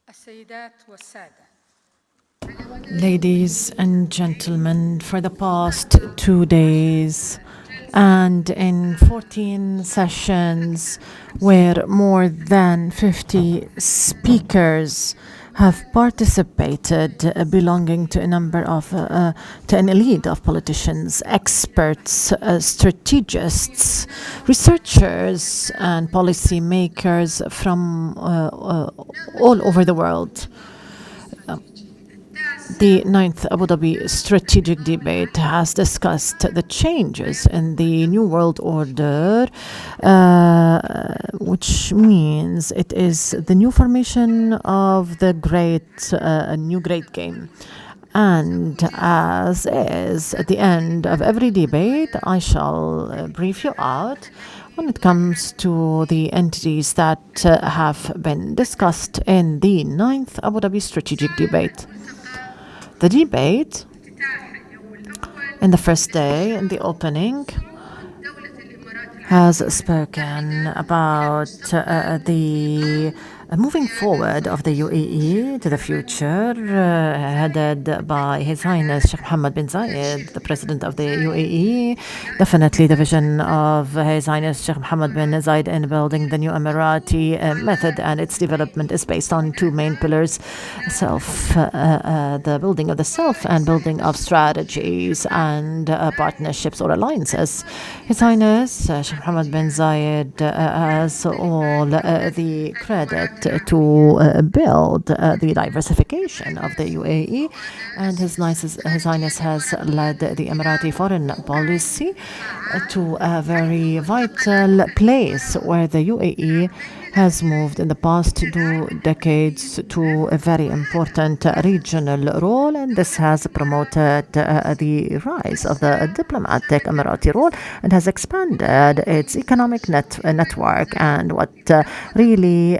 السيدات والسادة. Ladies and gentlemen, for the past 2 days and in 14 sessions where more than 50 speakers have participated, belonging to a number of, to an elite of politicians, experts, strategists, researchers, and policy makers from all over the world. The 9th Abu Dhabi strategic debate has discussed the changes in the New World Order, which means it is the new formation of the new great game. And as is at the end of every debate, I shall brief you out when it comes to the entities that have been discussed in the 9th Abu Dhabi strategic debate. The debate in the first day, in the opening, has spoken about the moving forward of the UAE to the future, headed by His Highness Sheikh Mohammed bin Zayed, the President of the UAE. Definitely the vision of His Highness Sheikh Mohammed bin Zayed in building the new Emirati method and its development is based on two main pillars: the building of the self and building of strategies and partnerships or alliances. His Highness Sheikh Mohammed bin Zayed has all the credit to build the diversification of the UAE, and His Highness has led the Emirati foreign policy to a very vital place where the UAE has moved in the past 2 decades to a very important regional role, and this has promoted the rise of the diplomatic Emirati role and has expanded its economic network. And what really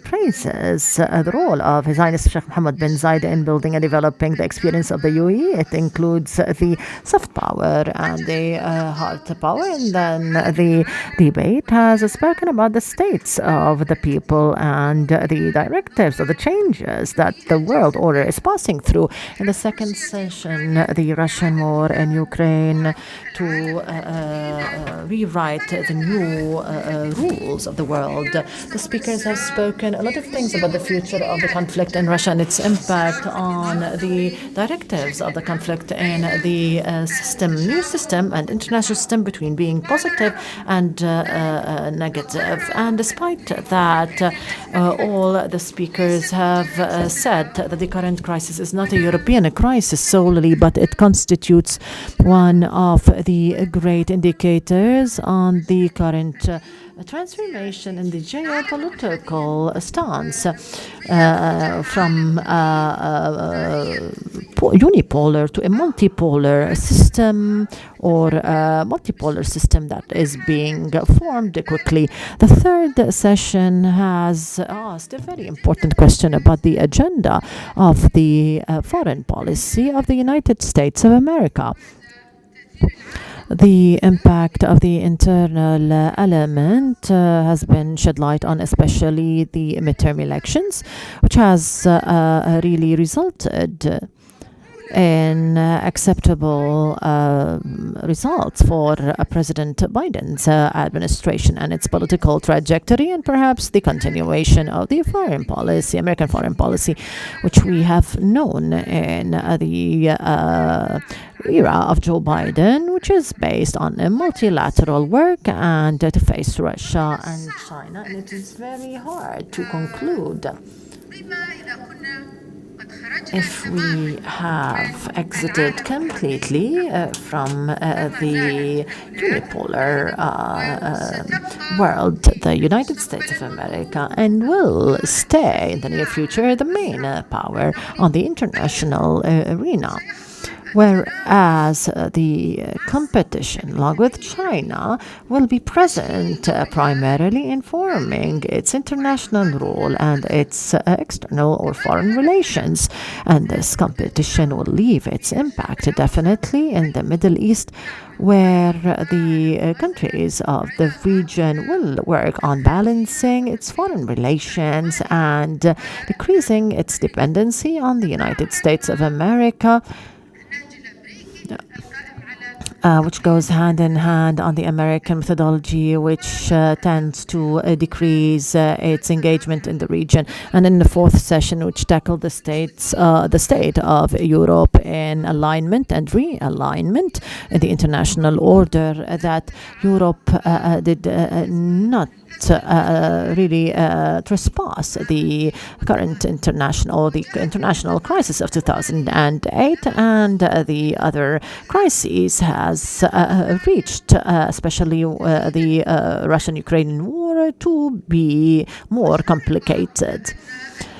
praises the role of His Highness Sheikh Mohammed bin Zayed in building and developing the experience of the UAE, it includes the soft power and the hard power. And then the debate has spoken about the states of the people and the directives or the changes that the world order is passing through. In the second session, the Russian war in Ukraine to rewrite the new rules of the world. The speakers have spoken a lot of things about the future of the conflict in Russia and its impact on the directives of the conflict in the new system and international system, between being positive and negative. And despite that, all the speakers have said that the current crisis is not a European crisis solely, but it constitutes one of the great indicators on the current transformation in the geopolitical stance from unipolar to a multipolar system, or a multipolar system that is being formed quickly. The third session has asked a very important question about the agenda of the foreign policy of the United States of America. The impact of the internal element has been shed light on, especially the midterm elections, which has really resulted in acceptable results for President Biden's administration and its political trajectory, and perhaps the continuation of the foreign policy, American foreign policy, which we have known in the era of Joe Biden, which is based on a multilateral work and to face Russia and China. And it is very hard to conclude if we have exited completely from the unipolar world, the United States of America, and will stay in the near future the main power on the international arena. whereas the competition, along with China, will be present primarily in forming its international role and its external or foreign relations. And this competition will leave its impact definitely in the Middle East, where the countries of the region will work on balancing its foreign relations and decreasing its dependency on the United States of America, which goes hand in hand on the American methodology, which tends to decrease its engagement in the region. And in the fourth session, which tackled the state of Europe in alignment and realignment in the international order, that Europe did not really trespass the current international crisis of 2008 and the other crises has reached, especially the Russian-Ukrainian war, to be more complicated.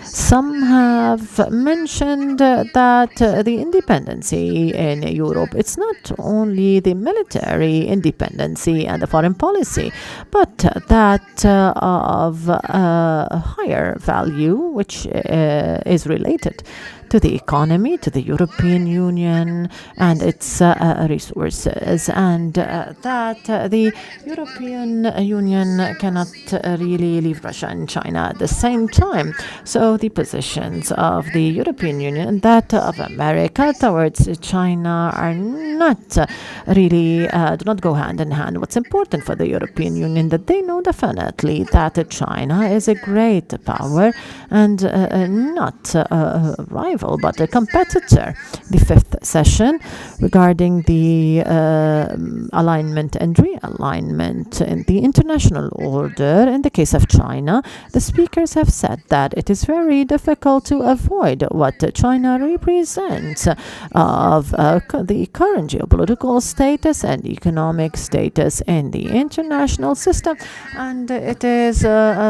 Some have mentioned that the independency in Europe, it's not only the military independency and the foreign policy, but that of higher value, which is related to the economy, to the European Union and its resources, and that the European Union cannot really leave Russia and China at the same time. So the positions of the European Union and that of America towards China are not really, do not go hand in hand. What's important for the European Union, that they know definitely that China is a great power and not a rival, but a competitor. The fifth session regarding the alignment and realignment in the international order. In the case of China, the speakers have said that it is very difficult to avoid what China represents of the current geopolitical status and economic status in the international system, and it is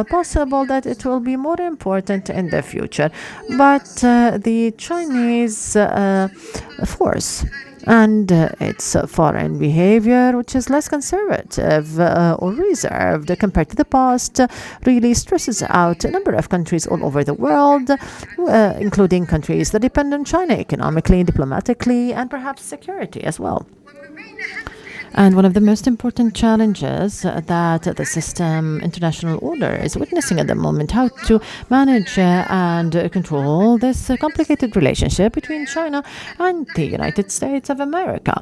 possible that it will be more important in the future. But the Chinese force and its foreign behavior, which is less conservative or reserved compared to the past, really stresses out a number of countries all over the world, including countries that depend on China economically, diplomatically, and perhaps security as well. And one of the most important challenges that the system international order is witnessing at the moment, how to manage and control this complicated relationship between China and the United States of America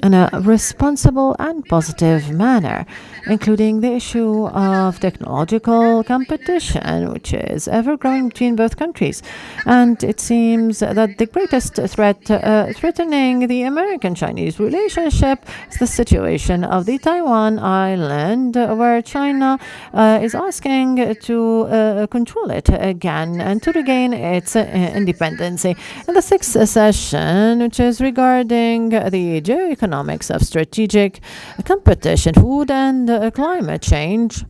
in a responsible and positive manner, including the issue of technological competition, which is ever growing between both countries. And it seems that the greatest threat threatening the American-Chinese relationship is the situation of the Taiwan island, where China is asking to control it again and to regain its independence. In the sixth session, which is regarding the geoeconomics of strategic competition, food and climate change,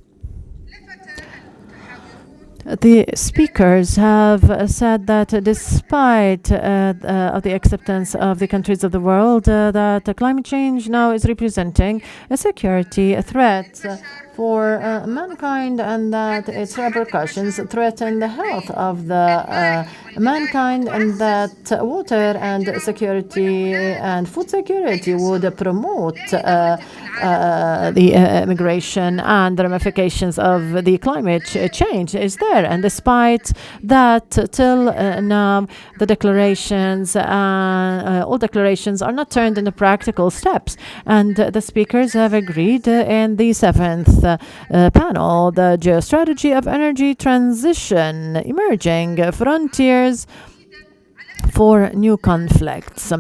the speakers have said that despite of the acceptance of the countries of the world, that climate change now is representing a security threat for mankind, and that its repercussions threaten the health of the mankind, and that water and security and food security would promote the immigration, and the ramifications of the climate change is there. And despite that, till now, the declarations, all declarations are not turned into practical steps. And the speakers have agreed in the seventh panel, the geostrategy of energy transition, emerging frontiers for new conflicts,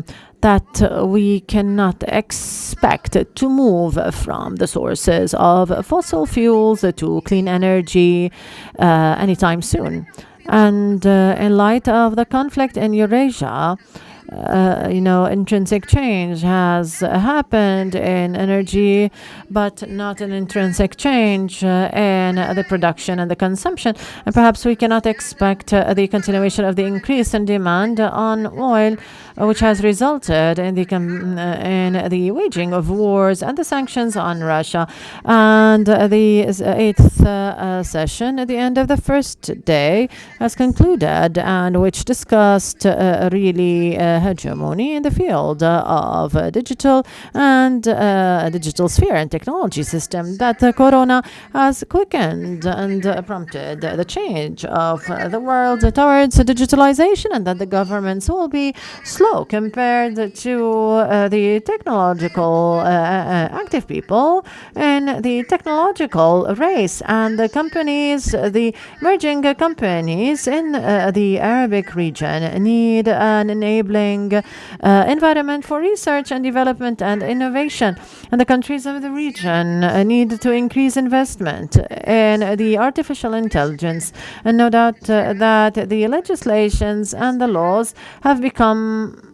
that we cannot expect to move from the sources of fossil fuels to clean energy anytime soon. And in light of the conflict in Eurasia, intrinsic change has happened in energy, but not an intrinsic change in the production and the consumption. And perhaps we cannot expect the continuation of the increase in demand on oil, which has resulted in the waging of wars and the sanctions on Russia. And the eighth session at the end of the first day has concluded, and which discussed really hegemony in the field of digital and digital sphere and technology system, that Corona has quickened and prompted the change of the world towards digitalization, and that the governments will be slow compared to the technological active people in the technological race. And the companies, the emerging companies in the Arabic region need an enabling environment for research and development and innovation. And the countries of the region need to increase investment in the artificial intelligence. And no doubt that the legislations and the laws have become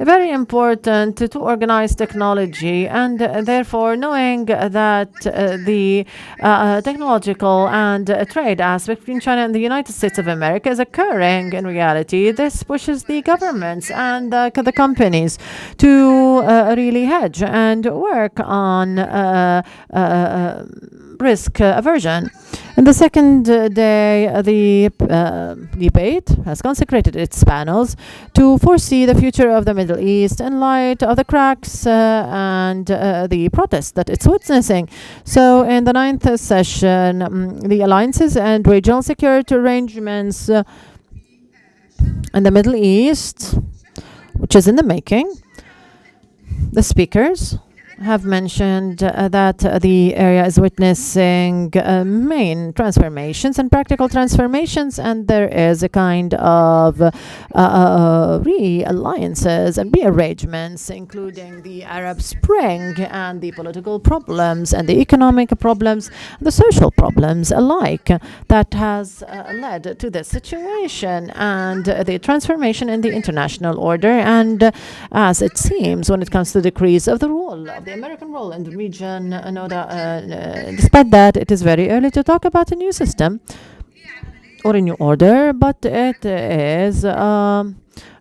very important to organize technology, and therefore knowing that the technological and trade aspect between China and the United States of America is occurring in reality, this pushes the governments and the companies to really hedge and work on risk aversion. In the second day, the debate has consecrated its panels to foresee the future of the Middle East in light of the cracks and the protests that it's witnessing. So in the ninth session, the alliances and regional security arrangements in the Middle East, which is in the making, the speakers have mentioned that the area is witnessing main transformations and practical transformations, and there is a kind of re-alliances and rearrangements, including the Arab Spring and the political problems and the economic problems, the social problems alike, that has led to this situation and the transformation in the international order. And as it seems, when it comes to the decrease of the role of the American role in the region, despite that, it is very early to talk about a new system or a new order, but it is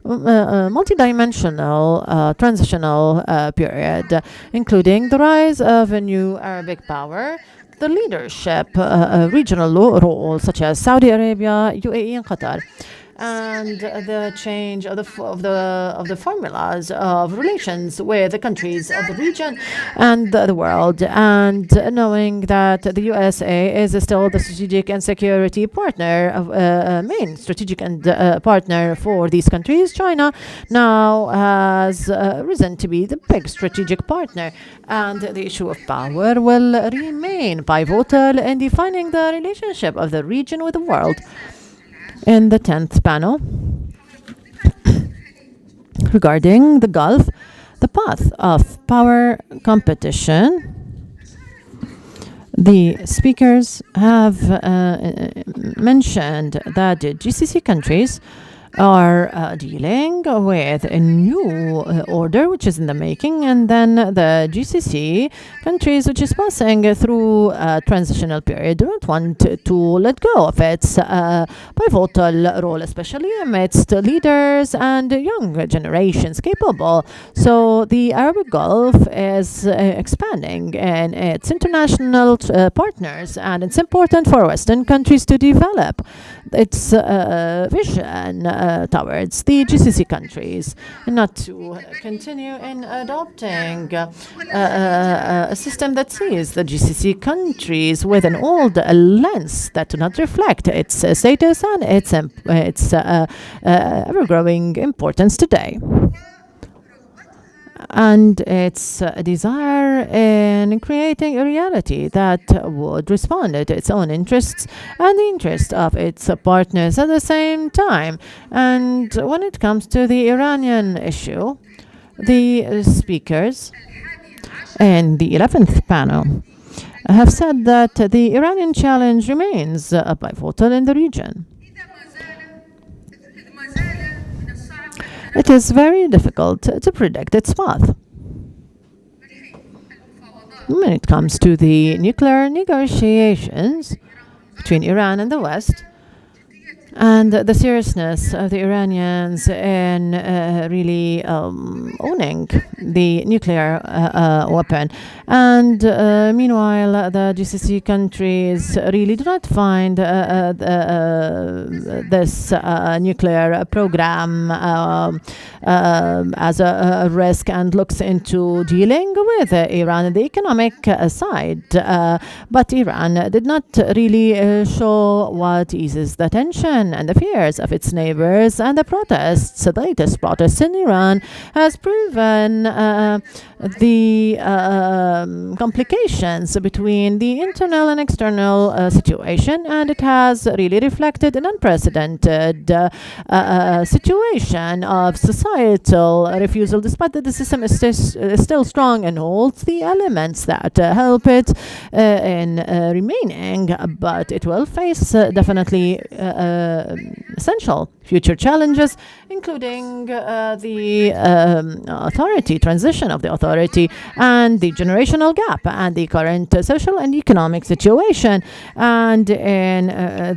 multidimensional transitional period, including the rise of a new Arabic power, the leadership, regional roles such as Saudi Arabia, UAE, and Qatar, and the change of the formulas of relations with the countries of the region and the world, and knowing that the USA is still the strategic and security partner, main strategic and partner for these countries. China now has risen to be the big strategic partner, and the issue of power will remain pivotal in defining the relationship of the region with the world. In the 10th panel, regarding the Gulf, the path of power competition, the speakers have mentioned that the GCC countries are dealing with a new order which is in the making, and then the GCC countries, which is passing through a transitional period, do not want to let go of its pivotal role, especially amidst leaders and young generations capable. So the Arabic Gulf is expanding in its international partners, and it's important for Western countries to develop its vision towards the GCC countries, and not to continue in adopting a system that sees the GCC countries with an old lens that do not reflect its status and its ever-growing importance today, and its desire in creating a reality that would respond to its own interests and the interest of its partners at the same time. And when it comes to the Iranian issue, the speakers in the 11th panel have said that the Iranian challenge remains pivotal in the region. it is very difficult to predict its path. When it comes to the nuclear negotiations between Iran and the West, and the seriousness of the Iranians in really owning the nuclear weapon. And meanwhile, the GCC countries really do not find this nuclear program as a risk and looks into dealing with Iran on the economic side. But Iran did not really show what eases the tension and the fears of its neighbors, and the protests, the latest protests in Iran, has proven the complications between the internal and external situation, and it has really reflected an unprecedented situation of societal refusal, despite that the system is still strong and holds the elements that help it in remaining, but it will face definitely essential future challenges, including the authority, transition of the authority, and the generational gap, and the current social and economic situation. And in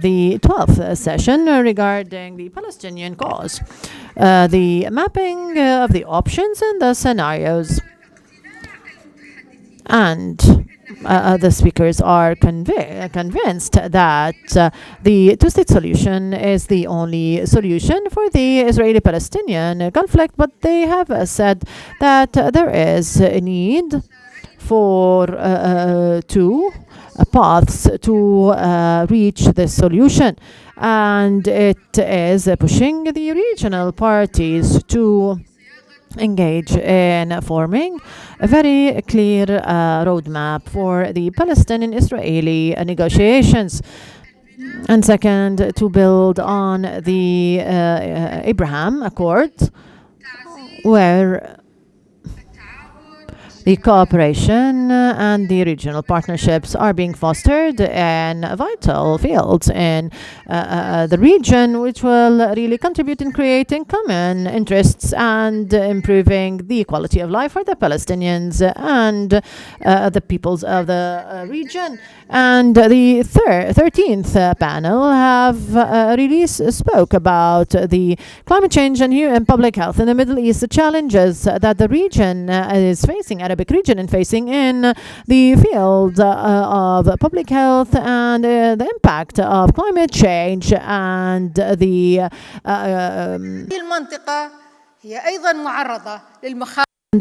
the 12th session regarding the Palestinian cause, the mapping of the options and the scenarios. And the speakers are convinced that the two-state solution is the only solution for the Israeli-Palestinian conflict, but they have said that there is a need for two paths to reach this solution, and it is pushing the regional parties to engage in forming a very clear roadmap for the Palestinian-Israeli negotiations. And second, to build on the Abraham Accord, where the cooperation and the regional partnerships are being fostered in vital fields in the region, which will really contribute in creating common interests and improving the quality of life for the Palestinians and the peoples of the region. And the 13th panel have really spoke about the climate change and public health in the Middle East, the challenges that the region is facing, Arabic region, and facing in the field of public health and the impact of climate change and the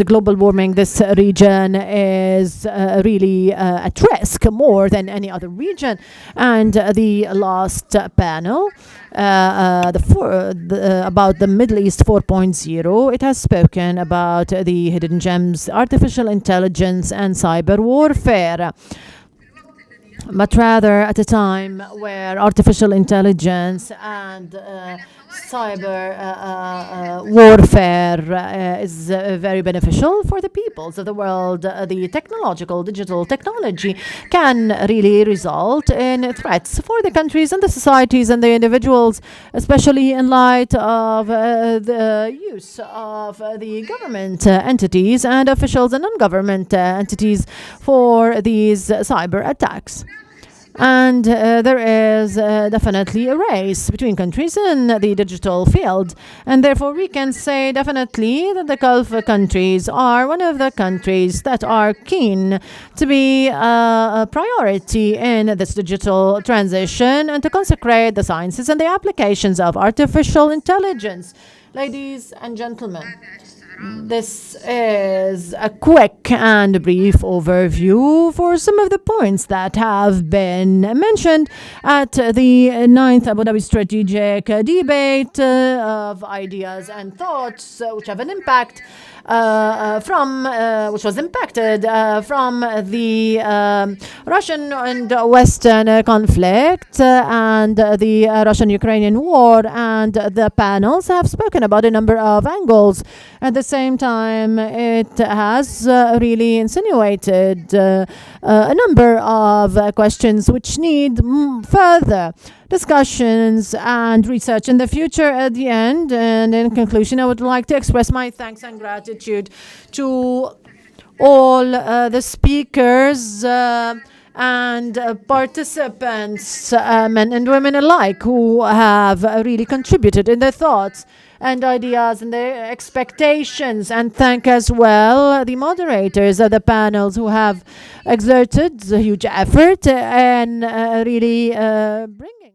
global warming. This region is really at risk more than any other region. And the last panel about the Middle East 4.0, it has spoken about the hidden gems, artificial intelligence and cyber warfare. But rather at a time where artificial intelligence and cyber warfare is very beneficial for the peoples of the world. The digital technology can really result in threats for the countries and the societies and the individuals, especially in light of the use of the government entities and officials and non-government entities for these cyber attacks. And there is definitely a race between countries in the digital field. And therefore, we can say definitely that the Gulf countries are one of the countries that are keen to be a priority in this digital transition and to consecrate the sciences and the applications of artificial intelligence. Ladies and gentlemen, this is a quick and brief overview for some of the points that have been mentioned at the 9th Abu Dhabi Strategic Debate of Ideas and Thoughts, which have an impact which was impacted from the Russian and Western conflict and the Russian-Ukrainian war, and the panels have spoken about a number of angles. At the same time, it has really insinuated a number of questions which need further discussions and research in the future. At the end, and in conclusion, I would like to express my thanks and gratitude to all the speakers and participants, men and women alike, who have really contributed in their thoughts and ideas and their expectations, and thank as well the moderators of the panels who have exerted a huge effort and really bringing